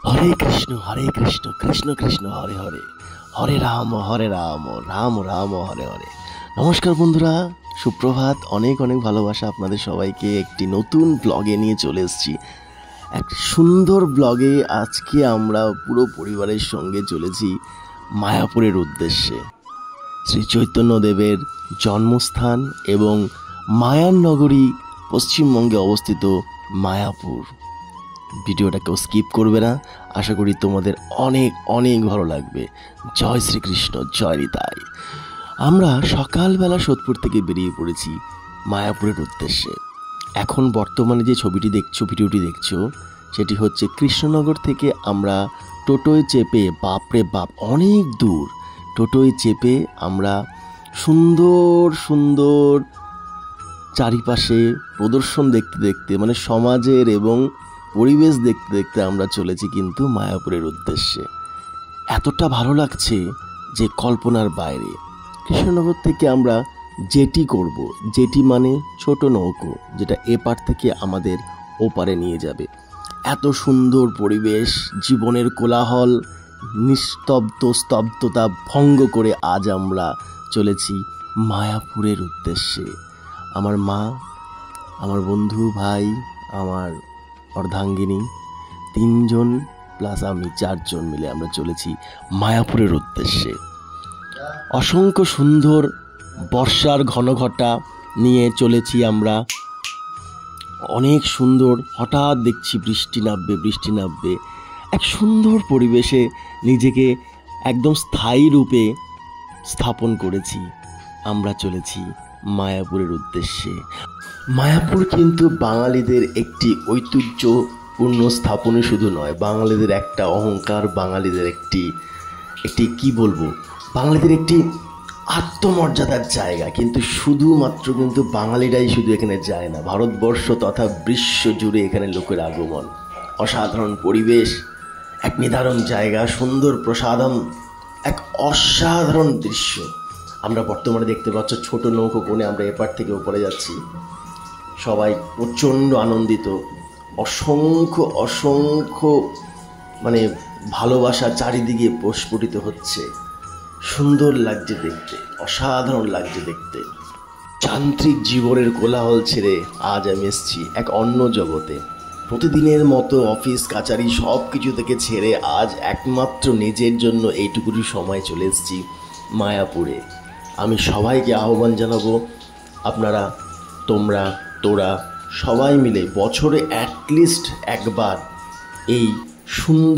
হরে কৃষ্ণ কৃষ্ণ কৃষ্ণ হরে হরে, হরে রাম রাম রাম হরে হরে। নমস্কার বন্ধুরা, সুপ্রভাত। অনেক অনেক ভালোবাসা আপনাদের সবাইকে। একটি নতুন ব্লগে নিয়ে চলে এসেছি, এক সুন্দর ব্লগে। আজকে আমরা পুরো পরিবারের সঙ্গে চলেছি মায়াপুরের উদ্দেশ্যে। শ্রী চৈতন্যদেবের জন্মস্থান এবং মায়ার নগরী পশ্চিমবঙ্গে অবস্থিত মায়াপুর। ভিডিওটা কেউ স্কিপ করবে না, আশা করি তোমাদের অনেক অনেক ভালো লাগবে। জয় শ্রীকৃষ্ণ, জয় নিতাই। আমরা সকালবেলা সোদপুর থেকে বেরিয়ে পড়েছি মায়াপুরের উদ্দেশ্যে। এখন বর্তমানে যে ভিডিওটি দেখছো সেটি হচ্ছে কৃষ্ণনগর থেকে আমরা টোটোয় চেপে, বাপরে বাপ অনেক দূর, টোটোয় চেপে আমরা সুন্দর সুন্দর চারিপাশে প্রদর্শন দেখতে দেখতে, মানে সমাজের এবং পরিবেশ দেখতে দেখতে আমরা চলেছি কিন্তু মায়াপুরের উদ্দেশ্যে। এতটা ভালো লাগছে যে কল্পনার বাইরে। কৃষ্ণনগর থেকে আমরা জেটি করব, জেটি মানে ছোট নৌকো, যেটা এপার থেকে আমাদের ওপারে নিয়ে যাবে। এত সুন্দর পরিবেশ, জীবনের কোলাহল, স্তব্ধতা ভঙ্গ করে আজ আমরা চলেছি মায়াপুরের উদ্দেশ্যে। আমার মা, আমার বন্ধু, ভাই, আমার অর্ধাঙ্গিনী, 3 জন প্লাস আমি, 4 জন মিলে আমরা চলেছি মায়াপুরের উদ্দেশ্যে। অসংখ্য সুন্দর বর্ষার ঘনঘটা নিয়ে চলেছি আমরা। অনেক সুন্দর, হঠাৎ দেখছি বৃষ্টি নামবে। এক সুন্দর পরিবেশে নিজেকে একদম স্থায়ী রূপে স্থাপন করেছি। আমরা চলেছি মায়াপুরের উদ্দেশ্যে। মায়াপুর কিন্তু বাঙালিদের একটি ঐতিহ্যপূর্ণ স্থাপনই শুধু নয়, বাঙালিদের একটা অহংকার, বাঙালিদের একটি কি বলবো, বাঙালিদের একটি আত্মমর্যাদার জায়গা। কিন্তু শুধুমাত্র কিন্তু বাঙালিরাই শুধু এখানে যায় না, ভারতবর্ষ তথা বিশ্ব জুড়ে এখানে লোকের আগমন। অসাধারণ পরিবেশ, এক নিদারুণ জায়গা, সুন্দর প্রসাদম, এক অসাধারণ দৃশ্য। আমরা বর্তমানে দেখতে পাচ্ছ ছোট নৌকো কোণে আমরা এপার থেকে ওপরে যাচ্ছি। সবাই প্রচণ্ড আনন্দিত, অসংখ্য মানে ভালোবাসা চারিদিকে প্রস্ফুটিত হচ্ছে। সুন্দর লাগছে দেখতে, অসাধারণ লাগছে দেখতে। যান্ত্রিক জীবনের কোলাহল ছেড়ে আজ আমি এসেছি এক অন্য জগতে। প্রতিদিনের মতো অফিস কাচারি সব কিছু থেকে ছেড়ে আজ একমাত্র নিজের জন্য এইটুকুনি সময় চলে এসেছি মায়াপুরে। আমি সবাইকে আহ্বান জানাবো, আপনারা, তোরা সবাই মিলে বছরে অ্যাটলিস্ট একবার এই সুন্দর